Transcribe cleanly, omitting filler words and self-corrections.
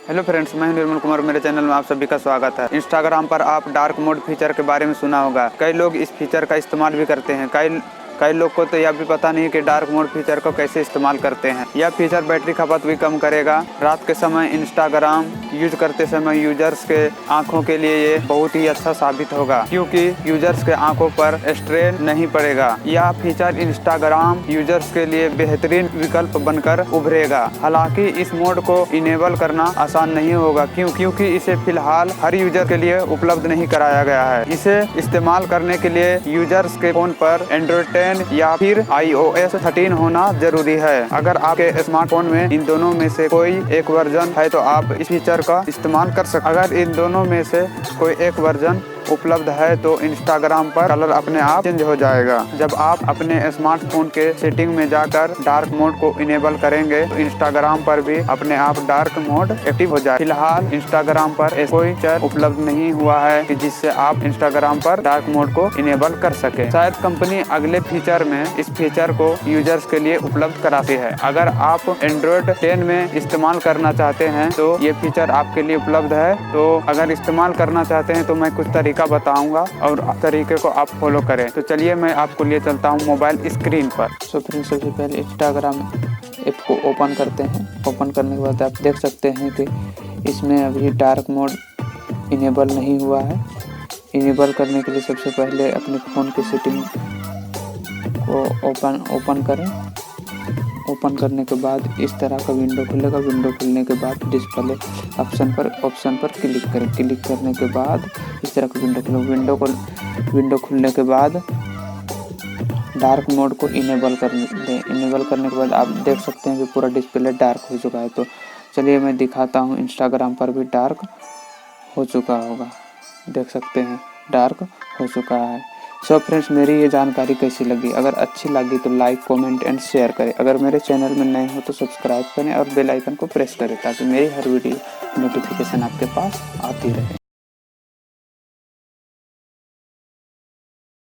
Hello friends, मैं निर्मल कुमार। मेरे channel में आप सभी का स्वागत है। इंस्टाग्राम पर आप डार्क मोड फीचर के बारे में सुना होगा। कई लोग इस फीचर का इस्तेमाल भी करते हैं। कई लोग को तो यह भी पता नहीं कि डार्क मोड फीचर को कैसे इस्तेमाल करते हैं। यह फीचर बैटरी खपत भी कम करेगा। रात के समय इंस्टाग्राम यूज करते समय यूजर्स के आंखों के लिए ये बहुत ही अच्छा साबित होगा, क्योंकि यूजर्स के आंखों पर स्ट्रेन नहीं पड़ेगा। यह फीचर इंस्टाग्राम यूजर्स के लिए बेहतरीन विकल्प बनकर उभरेगा। हालांकि इस मोड को इनेबल करना आसान नहीं होगा, क्योंकि इसे फिलहाल हर यूजर के लिए उपलब्ध नहीं कराया गया है। इसे इस्तेमाल करने के लिए यूजर्स के फोन पर एंड्रॉइड 10 या फिर iOS 13 होना जरूरी है। अगर आपके स्मार्टफोन में इन दोनों में से कोई एक वर्जन है तो आप इस फीचर का इस्तेमाल कर सकते। अगर इन दोनों में से कोई एक वर्जन उपलब्ध है तो इंस्टाग्राम पर कलर अपने आप चेंज हो जाएगा। जब आप अपने स्मार्टफोन के सेटिंग में जाकर डार्क मोड को इनेबल करेंगे तो इंस्टाग्राम पर भी अपने आप डार्क मोड एक्टिव हो जाए। फिलहाल इंस्टाग्राम पर कोई फीचर उपलब्ध नहीं हुआ है कि जिससे आप इंस्टाग्राम पर डार्क मोड को इनेबल कर सके। शायद कंपनी अगले फीचर में इस फीचर को यूजर्स के लिए उपलब्ध कराती है। अगर आप एंड्रॉइड 10 में इस्तेमाल करना चाहते हैं तो ये फीचर आपके लिए उपलब्ध है। तो अगर इस्तेमाल करना चाहते हैं तो मैं कुछ तरीका बताऊंगा और तरीके को आप फॉलो करें। तो चलिए मैं आपको लिए चलता हूं मोबाइल स्क्रीन पर। फ्रेंड्स, सबसे पहले इंस्टाग्राम ऐप को ओपन करते हैं। ओपन करने के बाद आप देख सकते हैं कि इसमें अभी डार्क मोड इनेबल नहीं हुआ है। इनेबल करने के लिए सबसे पहले अपने फ़ोन की सेटिंग को ओपन करें। ओपन करने के बाद इस तरह का विंडो खुलेगा। विंडो खुलने के बाद डिस्प्ले ऑप्शन पर क्लिक करें। क्लिक करने के बाद इस तरह का विंडो खुलेगा। विंडो खुलने के बाद डार्क मोड को इनेबल कर दें। इनेबल करने के बाद आप देख सकते हैं कि पूरा डिस्प्ले डार्क हो चुका है। तो चलिए मैं दिखाता हूँ। इंस्टाग्राम पर भी डार्क हो चुका होगा, देख सकते हैं डार्क हो चुका है। सो फ्रेंड्स, मेरी ये जानकारी कैसी लगी? अगर अच्छी लगी तो लाइक, कमेंट एंड शेयर करें। अगर मेरे चैनल में नए हो तो सब्सक्राइब करें और बेल आइकन को प्रेस करें ताकि मेरी हर वीडियो नोटिफिकेशन आपके पास आती रहे।